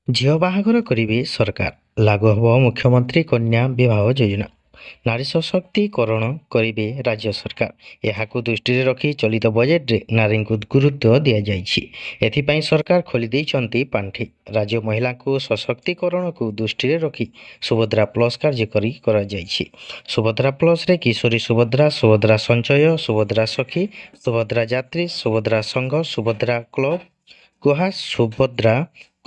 ଝିଅ ବାହାଘର କରିବେ ସରକାର, ଲାଗୁ ହେବ ମୁଖ୍ୟମନ୍ତ୍ରୀ କନ୍ୟା ବିବାହ ଯୋଜନା। ନାରୀ ସଶକ୍ତିକରଣ କରିବେ ରାଜ୍ୟ ସରକାର। ଏହାକୁ ଦୃଷ୍ଟିରେ ରଖି ଚଳିତ ବଜେଟ୍ରେ ନାରୀଙ୍କୁ ଗୁରୁତ୍ୱ ଦିଆଯାଇଛି। ଏଥିପାଇଁ ସରକାର ଖୋଲିଦେଇଛନ୍ତି ପାଣ୍ଠି। ରାଜ୍ୟ ମହିଳାଙ୍କୁ ସଶକ୍ତିକରଣକୁ ଦୃଷ୍ଟିରେ ରଖି ସୁଭଦ୍ରା ପ୍ଲସ୍ କାର୍ଯ୍ୟକାରୀ କରାଯାଇଛି। ସୁଭଦ୍ରା ପ୍ଲସ୍ରେ କିଶୋରୀ ସୁଭଦ୍ରା, ସୁଭଦ୍ରା ସଞ୍ଚୟ, ସୁଭଦ୍ରା ସଖୀ, ସୁଭଦ୍ରା ଯାତ୍ରୀ, ସୁଭଦ୍ରା ସଂଘ, ସୁଭଦ୍ରା କ୍ଲବ, ଗୁହା, ସୁଭଦ୍ରା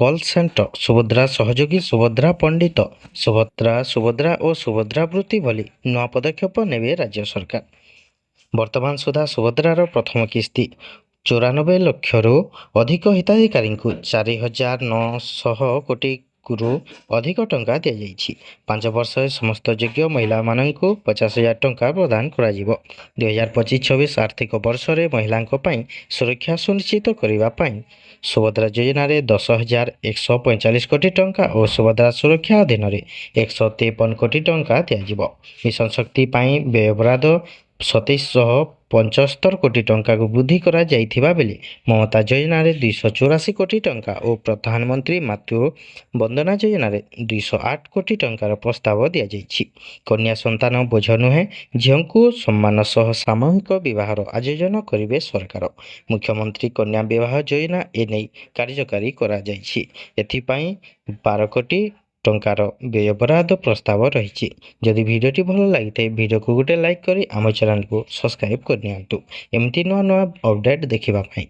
କଲ୍ ସେଣ୍ଟର, ସୁଭଦ୍ରା ସହଯୋଗୀ, ସୁଭଦ୍ରା ପଣ୍ଡିତ, ସୁଭଦ୍ରା ଓ ସୁଭଦ୍ରା ବୃତ୍ତି ଭଳି ନୂଆ ପଦକ୍ଷେପ ନେବେ ରାଜ୍ୟ ସରକାର। ବର୍ତ୍ତମାନ ସୁଦ୍ଧା ସୁଭଦ୍ରାର ପ୍ରଥମ କିସ୍ତି 94 ଲକ୍ଷରୁ ଅଧିକ ହିତାଧିକାରୀଙ୍କୁ 4,900 କୋଟିରୁ ଅଧିକ ଟଙ୍କା ଦିଆଯାଇଛି। 5 ବର୍ଷରେ ସମସ୍ତ ଯୋଗ୍ୟ ମହିଳାମାନଙ୍କୁ 50,000 ଟଙ୍କା ପ୍ରଦାନ କରାଯିବ। 2025-26 ଆର୍ଥିକ ବର୍ଷରେ ମହିଳାଙ୍କ ପାଇଁ ସୁରକ୍ଷା ସୁନିଶ୍ଚିତ କରିବା ପାଇଁ ସୁଭଦ୍ରା ଯୋଜନାରେ 10,145 କୋଟି ଟଙ୍କା ଓ ସୁଭଦ୍ରା ସୁରକ୍ଷା ଅଧୀନରେ 153 କୋଟି ଟଙ୍କା ଦିଆଯିବ। ମିଶନ ଶକ୍ତି ପାଇଁ ବ୍ୟୟବରାଦ 2,775 କୋଟି ଟଙ୍କାକୁ ବୃଦ୍ଧି କରାଯାଇଥିବା ବେଳେ ମମତା ଯୋଜନାରେ 284 କୋଟି ଟଙ୍କା ଓ ପ୍ରଧାନମନ୍ତ୍ରୀ ମାତୃ ବନ୍ଦନା ଯୋଜନାରେ 208 କୋଟି ଟଙ୍କାର ପ୍ରସ୍ତାବ ଦିଆଯାଇଛି। କନ୍ୟା ସନ୍ତାନ ବୋଝ ନୁହେଁ, ଝିଅଙ୍କୁ ସମ୍ମାନ ସହ ସାମୂହିକ ବିବାହର ଆୟୋଜନ କରିବେ ସରକାର। ମୁଖ୍ୟମନ୍ତ୍ରୀ କନ୍ୟା ବିବାହ ଯୋଜନା ଏନେଇ କାର୍ଯ୍ୟକାରୀ କରାଯାଇଛି। ଏଥିପାଇଁ 12 କୋଟି ଟଙ୍କାର ବ୍ୟୟବରାଦ ପ୍ରସ୍ତାବ ରହିଛି। ଯଦି ଭିଡ଼ିଓଟି ଭଲ ଲାଗିଥାଏ ଭିଡ଼ିଓକୁ ଗୋଟେ ଲାଇକ୍ କରି ଆମ ଚ୍ୟାନେଲକୁ ସବସ୍କ୍ରାଇବ୍ କରିନିଅନ୍ତୁ ଏମିତି ନୂଆ ନୂଆ ଅପଡେଟ୍ ଦେଖିବା ପାଇଁ।